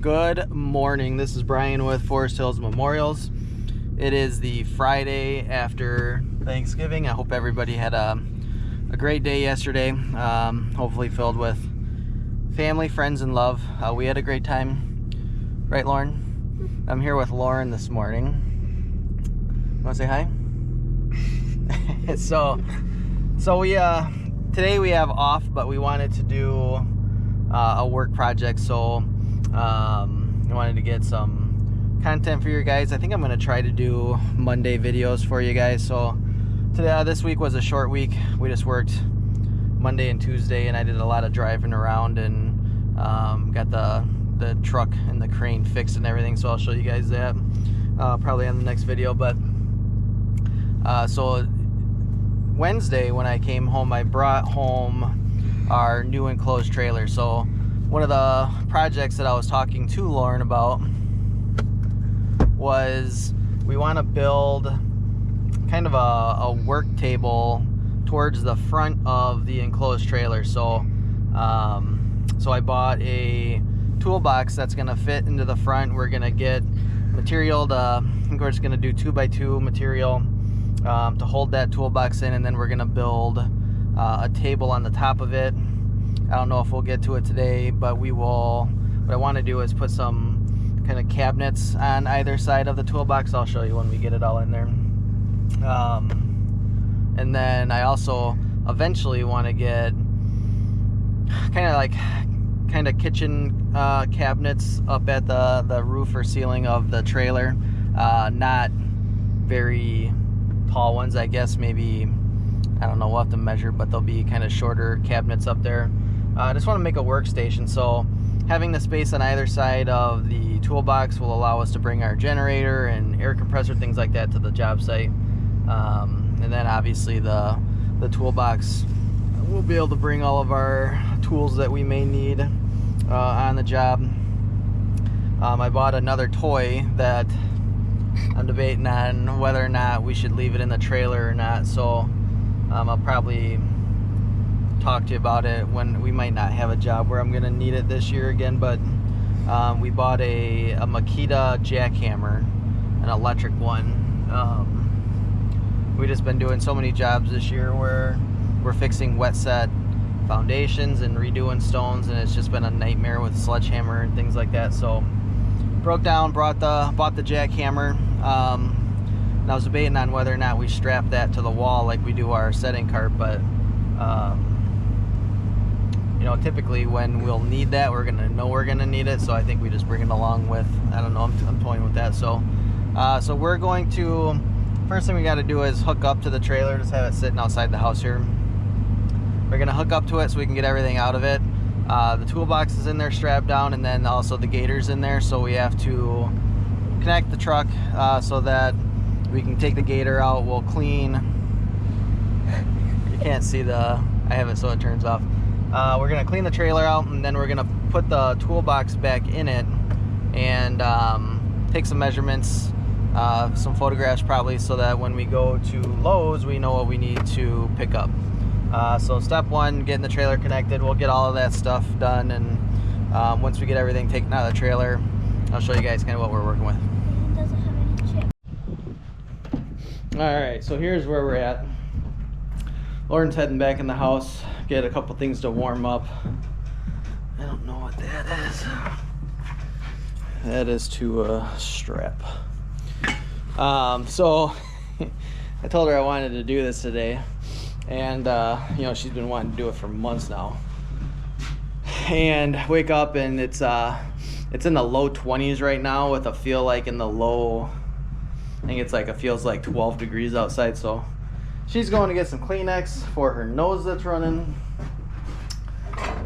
Good morning. This is Brian with Forest Hills Memorials. It is the Friday after Thanksgiving. I hope everybody had a great day yesterday. Hopefully filled with family, friends, and love. We had a great time. Right, Lauren? I'm here with Lauren this morning. Want to say hi? So we today we have off, but we wanted to do a work project. So I wanted to get some content for you guys. I think I'm going to try to do Monday videos for you guys. So today, this week was a short week. We just worked Monday and Tuesday, and I did a lot of driving around and got the truck and the crane fixed and everything. So I'll show you guys that probably on the next video. But so Wednesday when I came home, I brought home our new enclosed trailer. So one of the projects that I was talking to Lauren about was we want to build kind of a work table towards the front of the enclosed trailer. So so I bought a toolbox that's going to fit into the front. We're going to get material to, we're just going to do 2x2 material to hold that toolbox in, and then we're going to build a table on the top of it. I don't know if we'll get to it today, but we will. What I want to do is put some kind of cabinets on either side of the toolbox. I'll show you when we get it all in there. And then I also eventually want to get kind of kitchen cabinets up at the roof or ceiling of the trailer. Not very tall ones, I guess. Maybe, I don't know, we'll have to measure, but they'll be kind of shorter cabinets up there. I just want to make a workstation, so having the space on either side of the toolbox will allow us to bring our generator and air compressor, things like that, to the job site. And then obviously the toolbox, we'll be able to bring all of our tools that we may need on the job. I bought another toy that I'm debating on whether or not we should leave it in the trailer or not. So I'll probably talk to you about it when we might not have a job where I'm going to need it this year again. But we bought a Makita jackhammer, an electric one. We've just been doing so many jobs this year where we're fixing wet set foundations and redoing stones, and it's just been a nightmare with sledgehammer and things like that. So broke down, bought the jackhammer. And I was debating on whether or not we strap that to the wall like we do our setting cart, but you know, typically when we'll need that, we're gonna need it. So I think we just bring it along with, I don't know, I'm toying with that. So so we're going to, first thing we got to do is hook up to the trailer. Just have it sitting outside the house here. We're gonna hook up to it so we can get everything out of it. The toolbox is in there strapped down, and then also the gator's in there. So we have to connect the truck so that we can take the gator out. We'll clean, you can't see I have it so it turns off. We're gonna clean the trailer out, and then we're gonna put the toolbox back in it and take some measurements, some photographs probably, so that when we go to Lowe's we know what we need to pick up. So step one, getting the trailer connected. We'll get all of that stuff done, and once we get everything taken out of the trailer, I'll show you guys kind of what we're working with. It doesn't have any chips. Alright, so here's where we're at. Lauren's heading back in the house, get a couple things to warm up. I don't know what that is. That is to strap. So I told her I wanted to do this today, and you know, she's been wanting to do it for months now. And wake up and it's in the low 20s right now, with a feel like in the low, I think it's like, it feels like 12 degrees outside. So she's going to get some Kleenex for her nose that's running.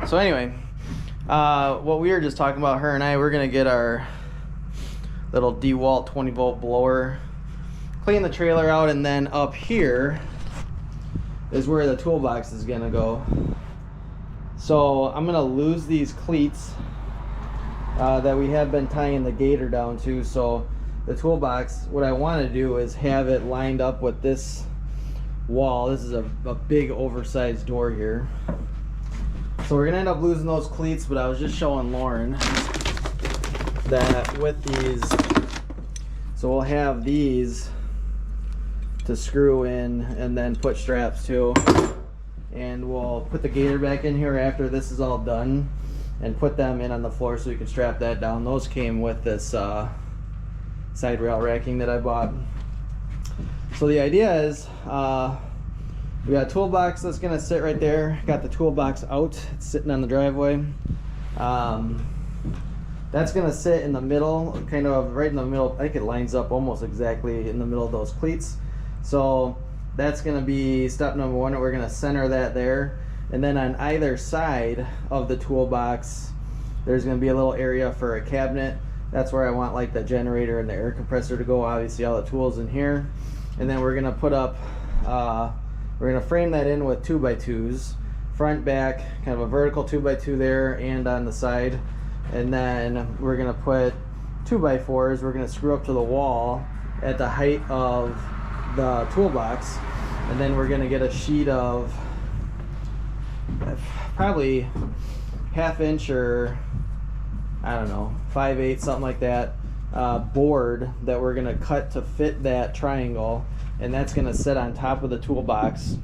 So anyway, what we were just talking about, her and I, we're gonna get our little DeWalt 20-volt blower, clean the trailer out, and then up here is where the toolbox is gonna go. So I'm gonna lose these cleats that we have been tying the gator down to. So the toolbox, what I want to do is have it lined up with this wall. This is a big oversized door here. So we're gonna end up losing those cleats, but I was just showing Lauren that with these, so we'll have these to screw in and then put straps to, and we'll put the gator back in here after this is all done and put them in on the floor so we can strap that down. Those came with this side rail racking that I bought. So the idea is we got a toolbox that's gonna sit right there. Got the toolbox out, it's sitting on the driveway. That's gonna sit in the middle, kind of right in the middle. I think it lines up almost exactly in the middle of those cleats. So that's gonna be step number one, and we're gonna center that there. And then on either side of the toolbox, there's gonna be a little area for a cabinet. That's where I want like the generator and the air compressor to go. Obviously all the tools in here. And then we're gonna put up, we're gonna frame that in with 2x2s, front, back, kind of a vertical 2x2 there and on the side. And then we're gonna put 2x4s. We're gonna screw up to the wall at the height of the toolbox. And then we're gonna get a sheet of probably 1/2 inch or I don't know, 5/8, something like that, board that we're gonna cut to fit that triangle, and that's gonna sit on top of the toolbox,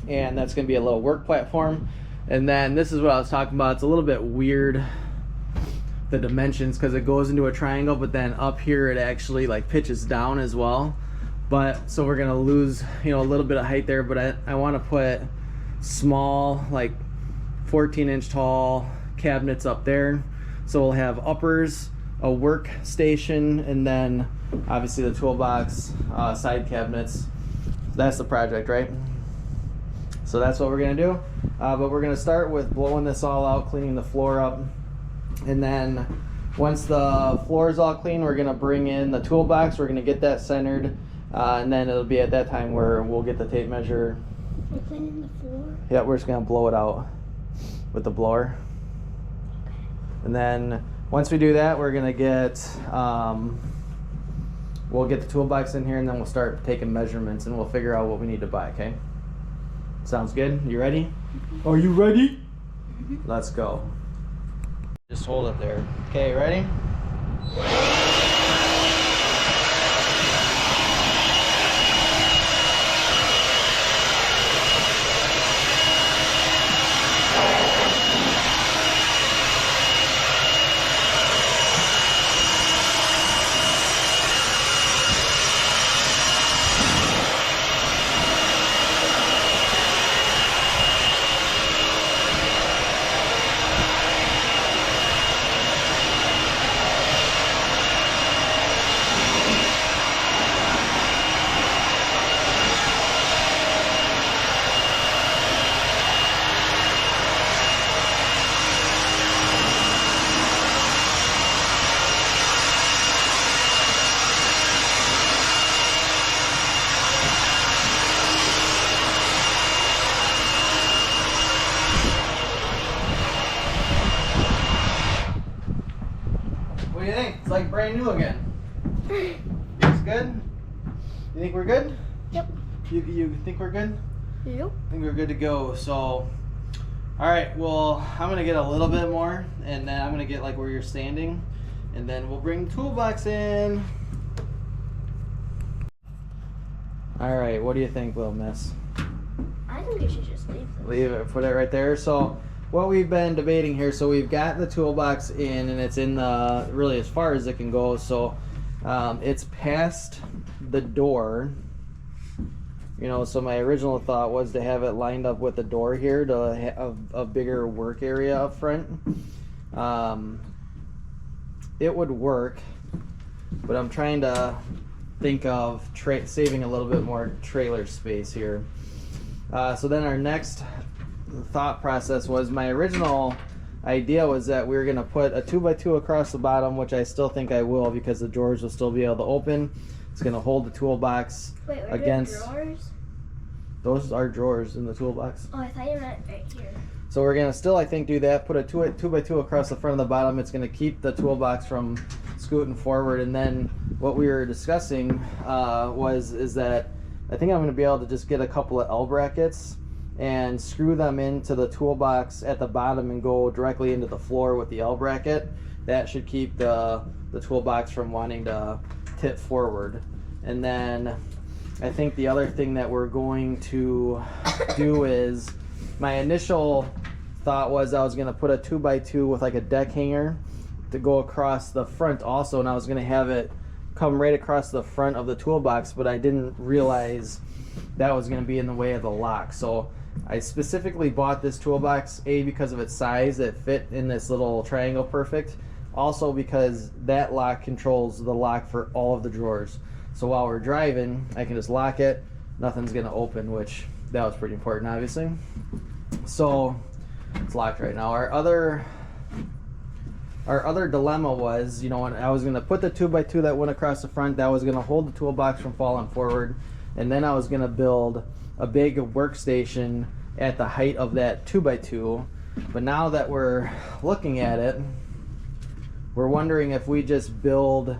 and that's gonna be a little work platform. And then this is what I was talking about. It's a little bit weird, the dimensions, because it goes into a triangle, but then up here it actually like pitches down as well. But so we're gonna lose, you know, a little bit of height there, but I want to put small, like 14-inch tall cabinets up there. So we'll have uppers, a workstation, and then obviously the toolbox, side cabinets. That's the project, right? So that's what we're gonna do. But we're gonna start with blowing this all out, cleaning the floor up. And then once the floor is all clean, we're gonna bring in the toolbox. We're gonna get that centered. And then it'll be at that time where we'll get the tape measure. We're cleaning the floor? Yeah, we're just gonna blow it out with the blower. And then once we do that, we're gonna get, we'll get the toolbox in here, and then we'll start taking measurements, and we'll figure out what we need to buy, okay? Sounds good? You ready? Are you ready? Let's go. Just hold it there. Okay, ready? What do you think? It's like brand new again. Looks good? You think we're good? Yep. You think we're good? Yep. I think we're good to go. So, alright, well, I'm going to get a little bit more, and then I'm going to get like where you're standing, and then we'll bring the toolbox in. Alright, what do you think, little miss? I think you should just leave this. Leave it, put it right there. So what we've been debating here, so we've got the toolbox in, and it's in the really as far as it can go. So it's past the door, you know. So my original thought was to have it lined up with the door here to have a bigger work area up front. It would work, but I'm trying to think of saving a little bit more trailer space here. So then our next thought process was, my original idea was that we were going to put a 2x2 across the bottom, which I still think I will, because the drawers will still be able to open. It's going to hold the toolbox against. Drawers? Those are drawers in the toolbox. Oh, I thought you meant right here. So we're going to still, I think, do that. Put a 2x2 across the front of the bottom. It's going to keep the toolbox from scooting forward. And then what we were discussing is that I think I'm going to be able to just get a couple of L brackets and screw them into the toolbox at the bottom and go directly into the floor with the L bracket. that should keep the toolbox from wanting to tip forward. And then I think the other thing that we're going to do is, my initial thought was I was going to put a 2x2 with like a deck hanger to go across the front also, and I was going to have it come right across the front of the toolbox, but I didn't realize that was going to be in the way of the lock. So I specifically bought this toolbox, A, because of its size, it fit in this little triangle perfect, also because that lock controls the lock for all of the drawers. So while we're driving, I can just lock it, nothing's going to open, which that was pretty important, obviously. So it's locked right now. Our other dilemma was, you know, when I was going to put the 2x2 that went across the front, that was going to hold the toolbox from falling forward, and then I was going to build a big workstation at the height of that 2x2. But now that we're looking at it, we're wondering if we just build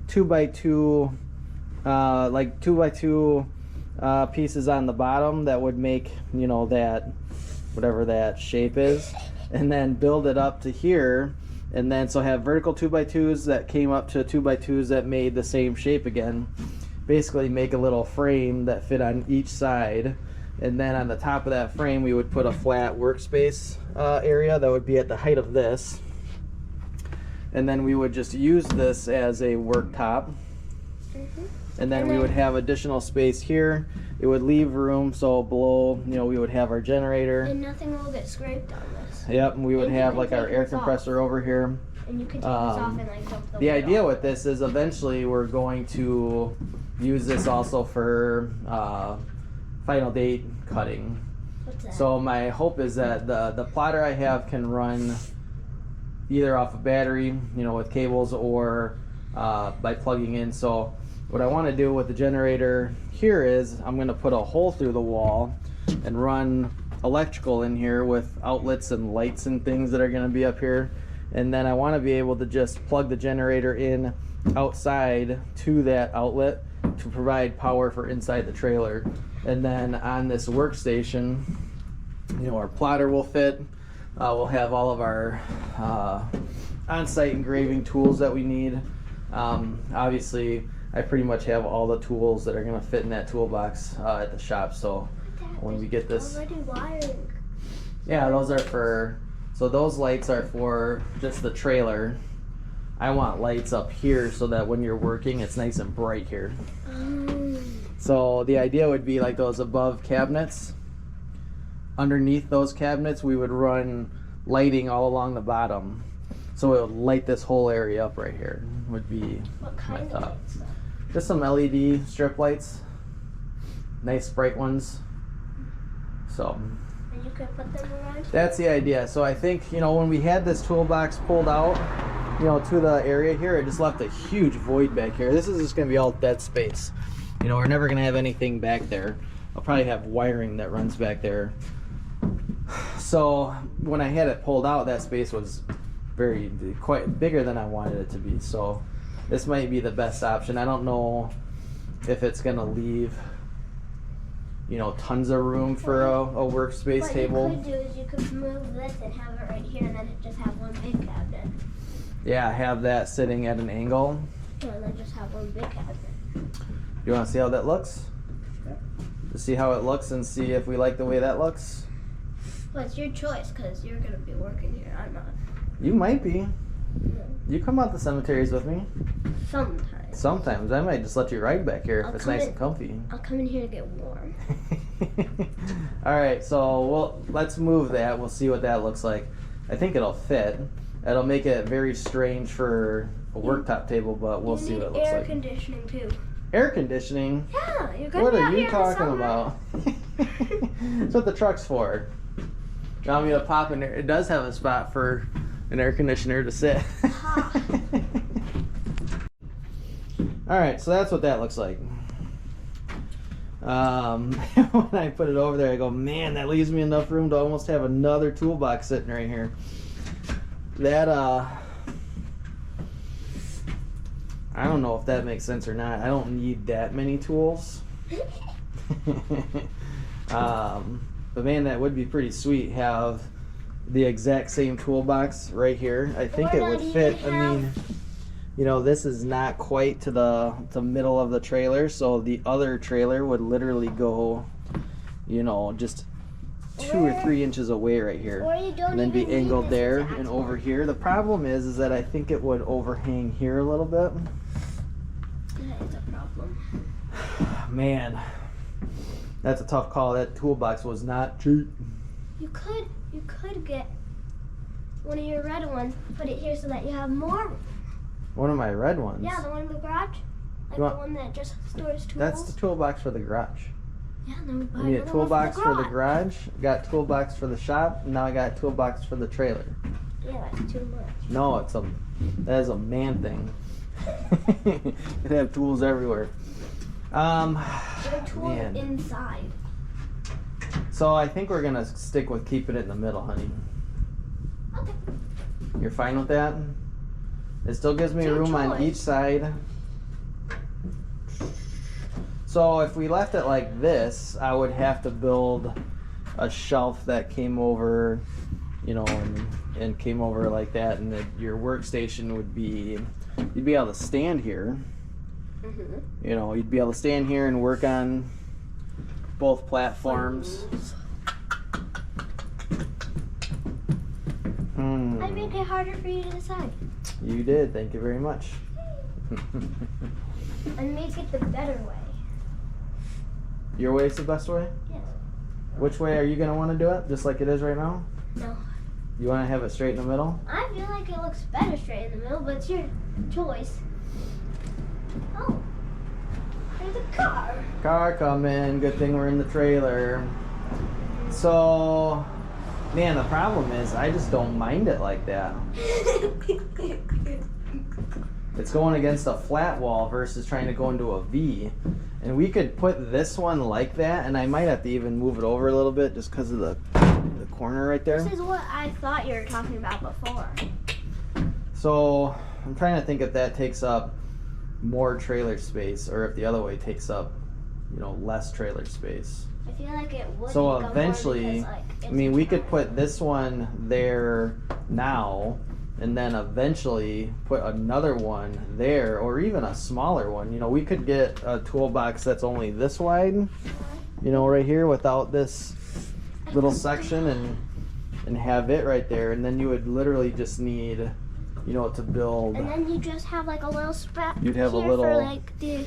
2x2 like 2x2 pieces on the bottom that would make, you know, that whatever that shape is, and then build it up to here, and then so have vertical 2x2s that came up to 2x2s that made the same shape again. Basically make a little frame that fit on each side, and then on the top of that frame we would put a flat workspace area that would be at the height of this, and then we would just use this as a worktop. And then we would have additional space here. It would leave room, so below, you know, we would have our generator. And nothing will get scraped on this. Yep, and we would And have you like can our take air this off. compressor over here. And you can take this off and like dump the The wood idea off. with this is eventually we're going to use this also for final date cutting. What's that? So my hope is that the plotter I have can run either off a battery, you know, with cables, or by plugging in. So what I want to do with the generator here is I'm going to put a hole through the wall and run electrical in here with outlets and lights and things that are going to be up here. And then I want to be able to just plug the generator in outside to that outlet to provide power for inside the trailer. And then on this workstation, you know, our plotter will fit. We'll have all of our on-site engraving tools that we need. Obviously, I pretty much have all the tools that are going to fit in that toolbox at the shop. So when we get this, Already wiring. yeah, those are for, so those lights are for just the trailer. I want lights up here so that when you're working, it's nice and bright here. So the idea would be like those above cabinets. Underneath those cabinets, we would run lighting all along the bottom. So it would light this whole area up right here, would be What my kind of thought. lights though? Just some LED strip lights. Nice bright ones. So And you can put them around? that's the idea. So I think, you know, when we had this toolbox pulled out, you know, to the area here, it just left a huge void back here. This is just going to be all dead space. You know, we're never going to have anything back there. I'll probably have wiring that runs back there. So when I had it pulled out, that space was quite bigger than I wanted it to be. So this might be the best option. I don't know if it's going to leave, you know, tons of room for a workspace table. What you could do is you could move this and have it right here, and then just have one big cabinet. Yeah, have that sitting at an angle. Yeah, and then just have one big cabinet. You want to see how that looks? Yeah. To see how it looks and see if we like the way that looks. Well, it's your choice because you're gonna be working here. I'm not. You might be. You come out the cemeteries with me. Sometimes. Sometimes. I might just let you ride back here if I'll it's come nice in- and comfy. I'll come in here to get warm. Alright, so let's move that. We'll see what that looks like. I think it'll fit. It'll make it very strange for a worktop table, but we'll see what it looks air like. conditioning too. Air conditioning? Yeah, you're gonna What be out are you here in the talking summer. about? That's what the truck's for. You want me to pop in there? It does have a spot for an air conditioner to sit. Alright, so that's what that looks like. When I put it over there, I go, man, that leaves me enough room to almost have another toolbox sitting right here. That, I don't know if that makes sense or not. I don't need that many tools. But man, that would be pretty sweet. Have the exact same toolbox right here. I think Or it would not fit. even I mean, you know, this is not quite to the middle of the trailer, so the other trailer would literally go, you know, just 2 or 3 inches away right here, Or you don't and then be even need angled this there exact and one. over here. The problem is that I think it would overhang here a little bit. That is a problem. Man, that's a tough call. That toolbox was not cheap. You could get one of your red ones, put it here so that you have more. One of my red ones. Yeah, the one in the garage. Like You the want- one that just stores tools. That's the toolbox for the garage. Yeah, then we buy I need a another one toolbox for the garage. garage. Got toolbox for the shop. And now I got a toolbox for the trailer. Yeah, that's too much. No, that is a man thing. It have tools everywhere. Put a tool Man. inside. So I think we're gonna stick with keeping it in the middle, honey. Okay. You're fine with that? It still gives me Your room on choice. each side. So if we left it like this, I would have to build a shelf that came over, you know, and came over like that, and that your workstation would be, you'd be able to stand here. Mm-hmm. You know, you'd be able to stand here and work on both platforms. I make it harder for you to decide. You did. Thank you very much. And make it the better way. Your way is the best way? Yes. Which way are you going to want to do it? Just like it is right now? No. You want to have it straight in the middle? I feel like it looks better straight in the middle, but it's your choice. Oh. There's a car. Car coming. Good thing we're in the trailer. So, man, the problem is I just don't mind it like that. It's going against a flat wall versus trying to go into a V. And we could put this one like that, and I might have to even move it over a little bit just because of the corner right there. This is what I thought you were talking about before. So I'm trying to think if that takes up more trailer space or if the other way takes up, you know, less trailer space. I feel like it would. So take up more eventually, because, like, I it's mean, we could taller. put this one there now, and then eventually put another one there, or even a smaller one. You know, we could get a toolbox that's only this wide, you know, right here without this little section, and have it right there, and then you would literally just need, you know, to build. And then you just have like a little spot. You'd have a here little- for like the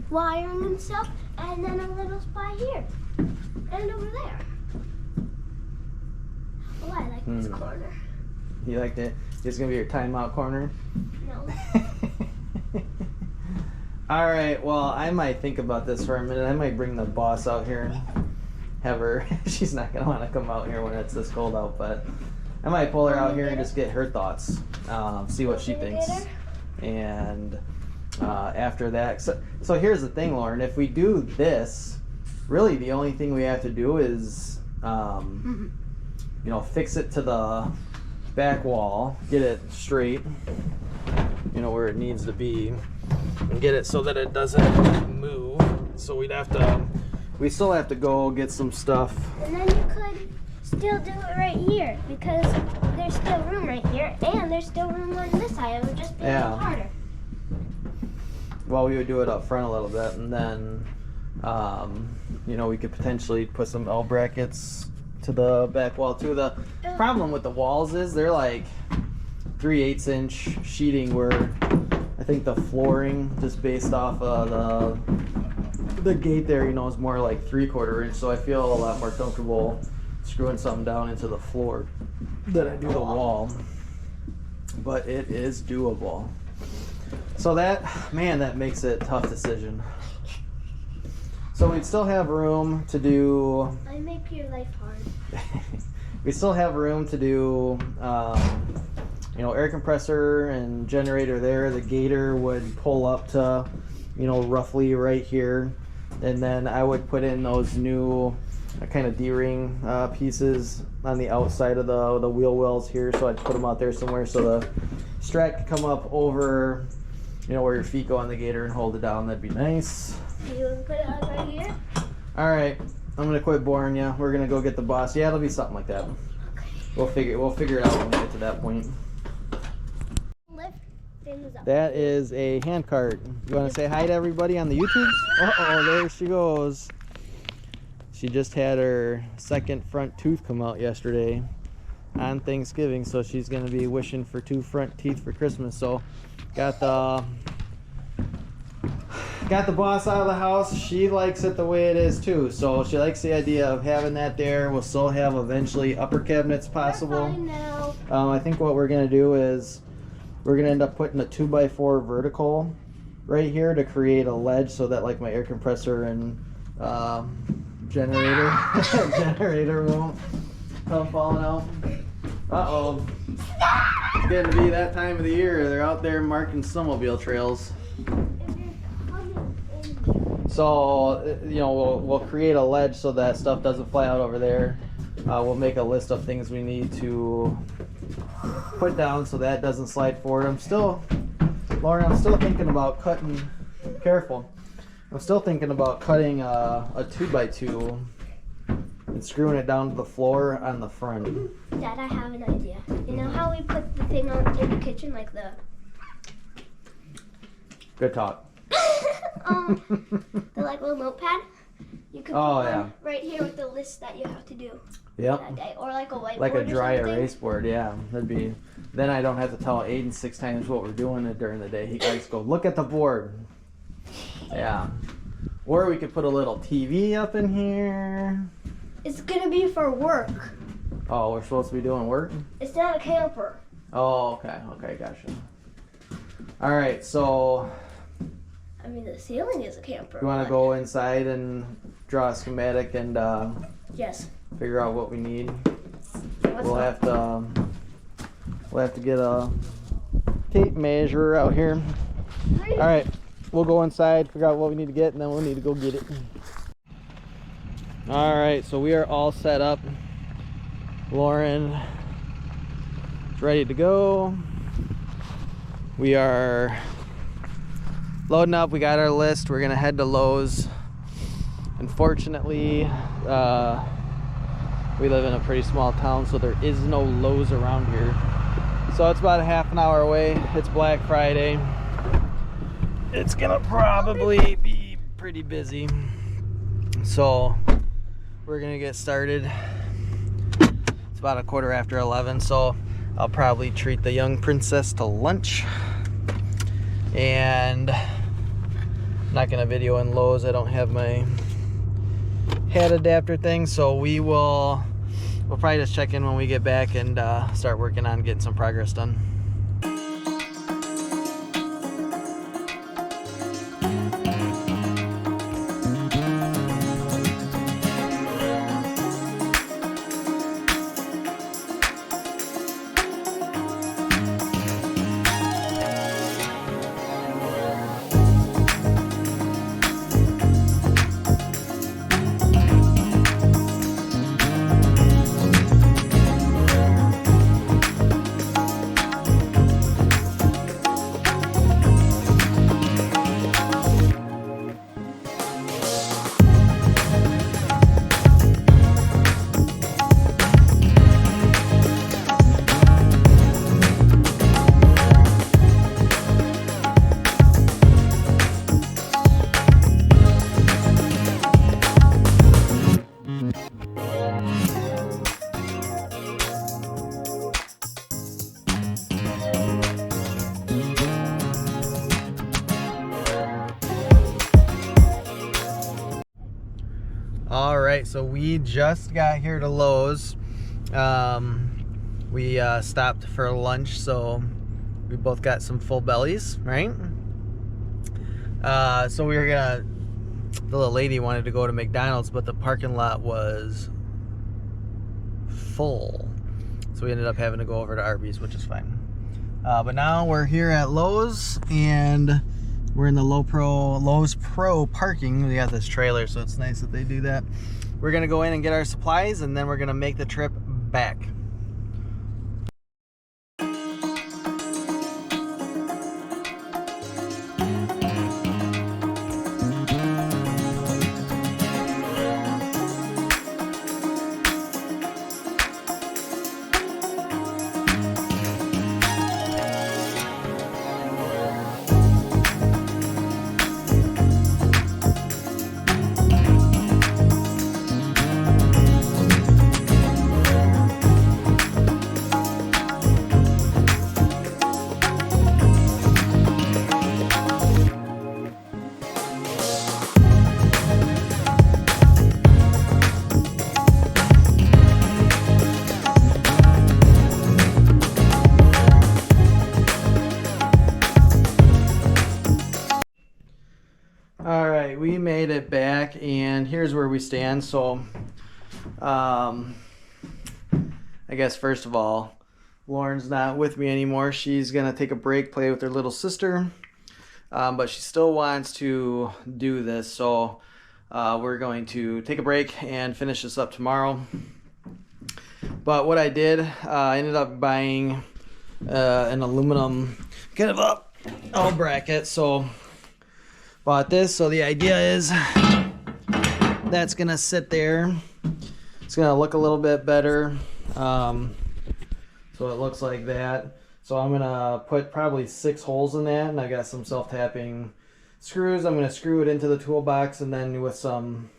wiring and stuff, and then a little spot here, and over there. Oh, I like this corner. You liked it? It's gonna be your timeout corner. No. All right. Well, I might think about this for a minute. I might bring the boss out here and have her. She's not gonna want to come out here when it's this cold out, but I might pull her out here and just get her thoughts, see what she thinks, and after that. So here's the thing, Lauren. If we do this, really the only thing we have to do is, you know, fix it to the back wall, get it straight, you know, where it needs to be, and get it so that it doesn't move. So we still have to go get some stuff. And then you could still do it right here because there's still room right here, and there's still room on this side. It would just be a little Yeah. harder. Well, we would do it up front a little bit, and then, you know, we could potentially put some L brackets to the back wall too. The problem with the walls is they're like 3/8 inch sheeting, where I think the flooring, just based off of the gate there, you know, is more like 3/4 inch. So I feel a lot more comfortable screwing something down into the floor than I do the wall. But it is doable. So that makes it a tough decision. So we'd still have room to do. I make your life hard. We still have room to do, you know, air compressor and generator there. The gator would pull up to, you know, roughly right here, and then I would put in those new kind of D-ring pieces on the outside of the wheel wells here. So I'd put them out there somewhere so the strap could come up over, you know, where your feet go on the gator and hold it down. That'd be nice. You would put it on right here. All right, I'm gonna quit boring you. We're gonna go get the boss. Yeah, it'll be something like that. Okay. We'll figure it out when we get to that point. Lift things up. That is a hand cart. You want to say hi to everybody on the YouTube? Uh-oh, there she goes. She just had her second front tooth come out yesterday on Thanksgiving, so she's going to be wishing for 2 front teeth for Christmas. So got the boss out of the house. She likes it the way it is too, so she likes the idea of having that there. We'll still have eventually upper cabinets possible. Fine now. I think what we're gonna do is we're gonna end up putting a 2x4 vertical right here to create a ledge so that like my air compressor and generator won't come falling out. Uh-oh. It's getting to be that time of the year. They're out there marking snowmobile trails. So, you know, we'll create a ledge so that stuff doesn't fly out over there. We'll make a list of things we need to put down so that doesn't slide forward. Lauren, I'm still thinking about cutting, careful. I'm still thinking about cutting a 2x2 and screwing it down to the floor on the front. Dad, I have an idea. You know how we put the thing on in the kitchen, like the... Good talk. The like little notepad? You could put one right here with the list that you have to do that day. Or like a whiteboard like a dry or something. erase board, yeah. That'd be. Then I don't have to tell Aiden 6 times what we're doing during the day. He can just go, look at the board. Yeah. Or we could put a little TV up in here. It's gonna be for work. Oh, we're supposed to be doing work? It's not a camper. Oh, okay. Okay, gotcha. All right, so I mean, the ceiling is a camper. you want to go inside and draw a schematic and Yes. figure out what we need? What's We'll up? have to get a tape measure out here. All right, we'll go inside, figure out what we need to get, and then we'll need to go get it. All right, so we are all set up. Lauren is ready to go. We are loading up. We got our list. We're gonna head to Lowe's. Unfortunately, we live in a pretty small town, so there is no Lowe's around here. So it's about a half an hour away. It's Black Friday. It's gonna probably be pretty busy. So we're gonna get started. It's about 11:15, so I'll probably treat the young princess to lunch. And I'm not gonna video in Lowe's. I don't have my head adapter thing, so we'll probably just check in when we get back and start working on getting some progress done. All right, so we just got here to Lowe's. We stopped for lunch, so we both got some full bellies, right? So we were gonna, the little lady wanted to go to McDonald's, but the parking lot was full. So we ended up having to go over to Arby's, which is fine. But now we're here at Lowe's, and we're in the Lowe's Pro parking. We got this trailer, so it's nice that they do that. We're gonna go in and get our supplies, and then we're gonna make the trip back. made it back, and here's where we stand. So I guess first of all, Lauren's not with me anymore. She's gonna take a break, play with her little sister, but she still wants to do this, so we're going to take a break and finish this up tomorrow. But what I did, I ended up buying an aluminum kind of a L bracket. So bought this. So the idea is that's gonna sit there. It's gonna look a little bit better. So it looks like that. So I'm gonna put probably 6 holes in that, and I got some self-tapping screws. I'm gonna screw it into the toolbox, and then with some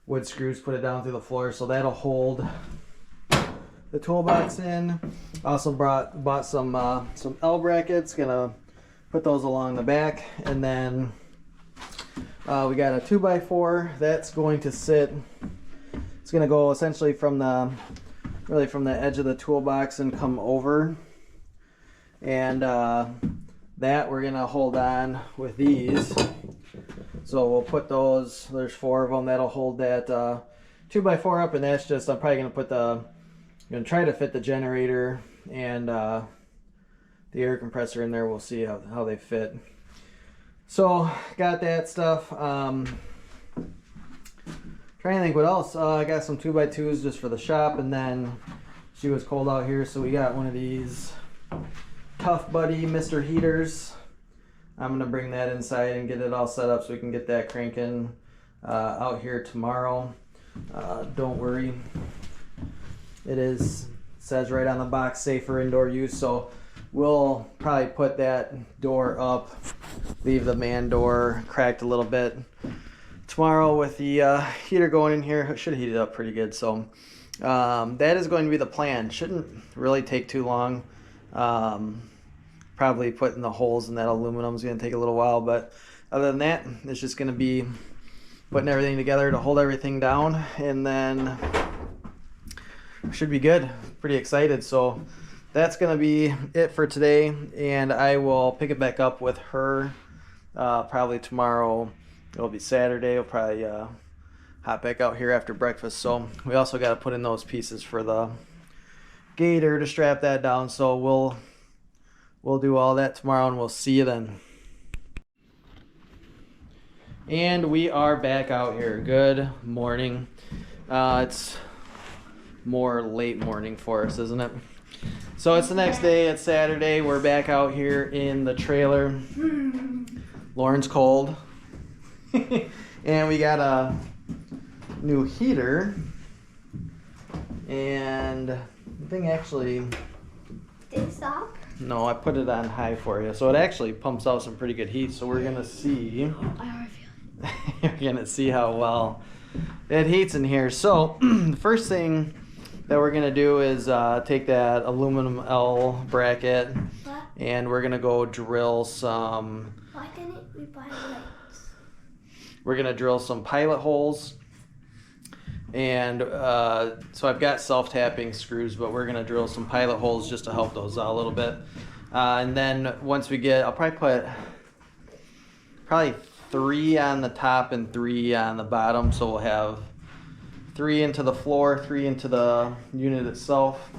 wood screws put it down through the floor, so that'll hold the toolbox in. Also bought some L brackets. Gonna put those along the back, and then we got a 2x4 that's going to sit. It's gonna go essentially from the edge of the toolbox and come over, and that we're gonna hold on with these. So we'll put those. There's 4 of them that'll hold that 2x4 up, and that's just, I'm probably gonna put I'm gonna try to fit the generator and the air compressor in there. We'll see how they fit. So got that stuff. Trying to think what else. I got some 2x2s just for the shop, and then she was cold out here, so we got one of these Tough Buddy Mr. Heaters. I'm gonna bring that inside and get it all set up so we can get that cranking out here tomorrow. Don't worry. It says right on the box, safe for indoor use, so we'll probably put that door up, leave the man door cracked a little bit tomorrow with the heater going in here. It should heat it up pretty good. So that is going to be the plan. Shouldn't really take too long. Probably putting the holes in that aluminum is going to take a little while, but other than that, it's just going to be putting everything together to hold everything down, and then should be good. Pretty excited. So that's going to be it for today, and I will pick it back up with her probably tomorrow. It'll be Saturday. We'll probably hop back out here after breakfast. So we also got to put in those pieces for the gator to strap that down. So we'll do all that tomorrow, and we'll see you then. And we are back out here. Good morning. It's more late morning for us, isn't it? So it's the next day. It's Saturday. We're back out here in the trailer. Lauren's cold. And we got a new heater. And the thing actually... Did it stop? No, I put it on high for you. So it actually pumps out some pretty good heat. So we're going to see... I already feel it. You're going to see how well it heats in here. So the first thing that we're going to do is take that aluminum L bracket, What? and we're going to go drill some... Why didn't we buy lights? We're going to drill some pilot holes. And so I've got self-tapping screws, but we're going to drill some pilot holes just to help those out a little bit. And then once we get, I'll probably put 3 on the top and 3 on the bottom. So we'll have 3 into the floor, 3 into the unit itself.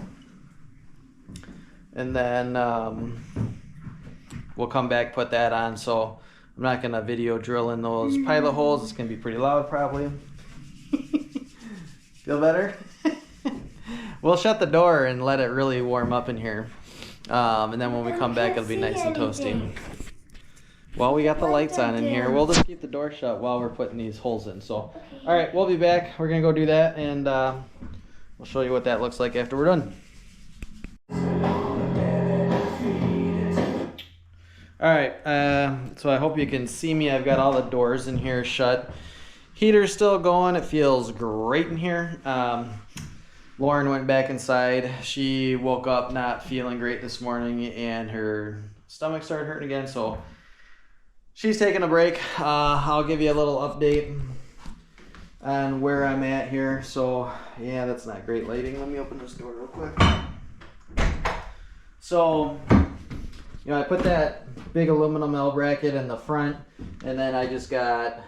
And then we'll come back, put that on. So I'm not going to video drill in those pilot holes. It's going to be pretty loud probably. Feel better? We'll shut the door and let it really warm up in here. And then when we come back, it'll be nice and toasty. Well, we got the lights on in here. We'll just keep the door shut while we're putting these holes in. So, all right, we'll be back. We're going to go do that, and we'll show you what that looks like after we're done. All right, so I hope you can see me. I've got all the doors in here shut. Heater's still going. It feels great in here. Lauren went back inside. She woke up not feeling great this morning, and her stomach started hurting again, so she's taking a break. I'll give you a little update on where I'm at here. So, yeah, that's not great lighting. Let me open this door real quick. So, I put that big aluminum L bracket in the front, and then I just got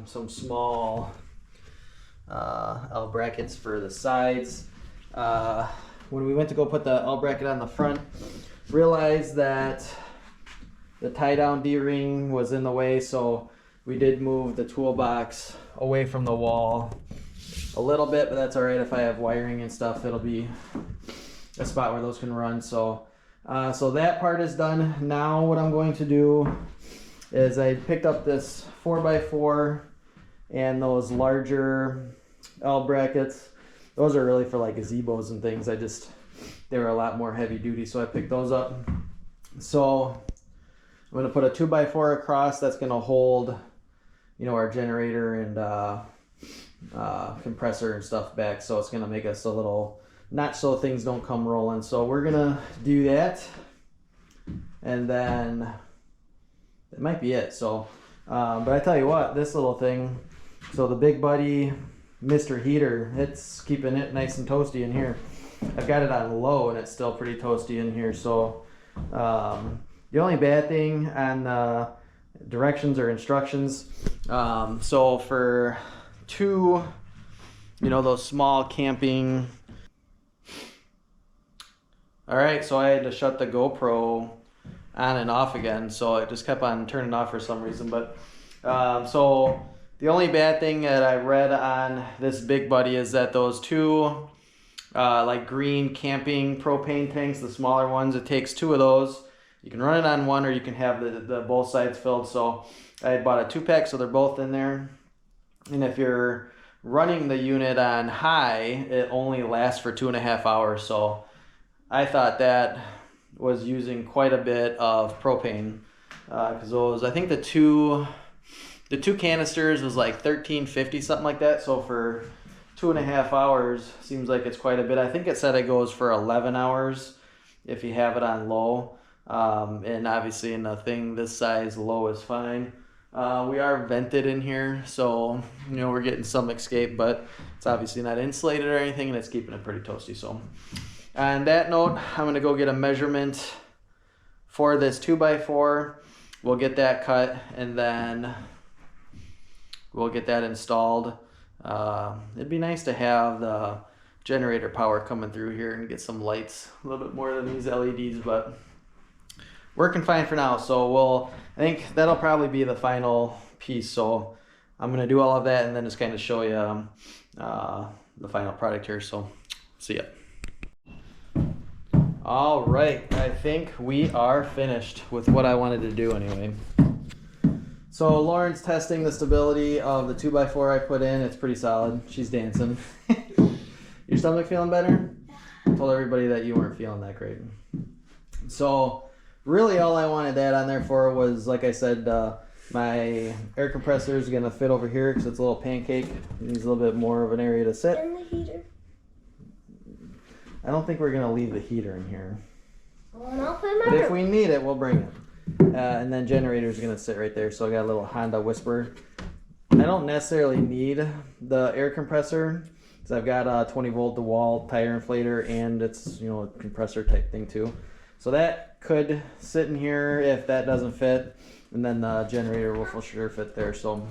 some small L brackets for the sides. When we went to go put the L bracket on the front, realized that the tie down D-ring was in the way, so we did move the toolbox away from the wall a little bit, but that's all right. If I have wiring and stuff, it'll be a spot where those can run. So so that part is done. Now what I'm going to do is I picked up this 4x4 and those larger L brackets. Those are really for like gazebos and things. They were a lot more heavy duty, so I picked those up. So I'm going to put a 2x4 across that's going to hold, our generator and compressor and stuff back. So it's going to make us a little notch so things don't come rolling. So we're going to do that. And then that might be it. So, but I tell you what, this little thing, so the Big Buddy Mr. Heater, it's keeping it nice and toasty in here. I've got it on low and it's still pretty toasty in here. So the only bad thing on directions or instructions, so for two, those small camping, all right, so I had to shut the GoPro on and off again, so it just kept on turning off for some reason. But so the only bad thing that I read on this Big Buddy is that those two like green camping propane tanks, the smaller ones, it takes two of those. You can run it on one, or you can have the both sides filled. So I had bought a 2-pack, so they're both in there. And if you're running the unit on high, it only lasts for 2.5 hours. So I thought that was using quite a bit of propane, because those, I think the two canisters was like $13.50, something like that. So for 2.5 hours, seems like it's quite a bit. I think it said it goes for 11 hours if you have it on low. And obviously in a thing this size, low is fine. We are vented in here, so we're getting some escape, but it's obviously not insulated or anything, and it's keeping it pretty toasty. So on that note, I'm gonna go get a measurement for this 2x4. We'll get that cut, and then we'll get that installed. It'd be nice to have the generator power coming through here and get some lights, a little bit more than these LEDs, but working fine for now. So I think that'll probably be the final piece. So I'm gonna do all of that and then just kind of show you the final product here. So see ya. All right, I think we are finished with what I wanted to do anyway. So Lauren's testing the stability of the 2x4 I put in. It's pretty solid. She's dancing. Your stomach feeling better? I told everybody that you weren't feeling that great. So really all I wanted that on there for was, like I said, my air compressor is going to fit over here because it's a little pancake. It needs a little bit more of an area to sit. And the heater. I don't think we're going to leave the heater in here. Well, and I'll put my But if we need it, we'll bring it. And then generator's going to sit right there. So I got a little Honda Whisper. I don't necessarily need the air compressor because I've got a 20 volt to wall tire inflator, and it's a compressor type thing too. So that could sit in here if that doesn't fit, and then the generator will for sure fit there. So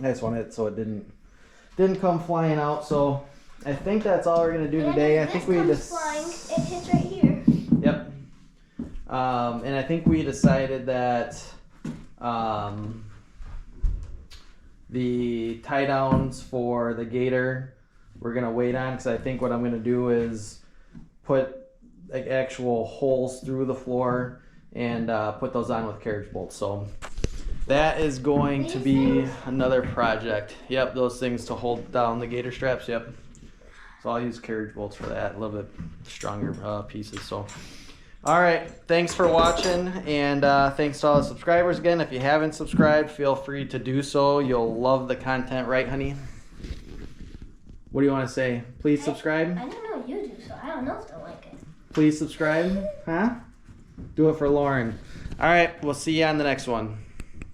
I just wanted it so it didn't come flying out. So I think that's all we're gonna do today. I think we just flying. It hits right here. Yep. And I think we decided that the tie downs for the Gator we're gonna wait on, because I think what I'm gonna do is put like actual holes through the floor and put those on with carriage bolts. So that is going to be another project. Yep, those things to hold down the Gator straps. Yep. So I'll use carriage bolts for that, a little bit stronger pieces. So all right, thanks for watching, and thanks to all the subscribers again. If you haven't subscribed, feel free to do so. You'll love the content, right, honey? What do you want to say? Please subscribe. I don't know you do, so I don't know if they'll like it. Please subscribe, huh? Do it for Lauren. All right, we'll see you on the next one.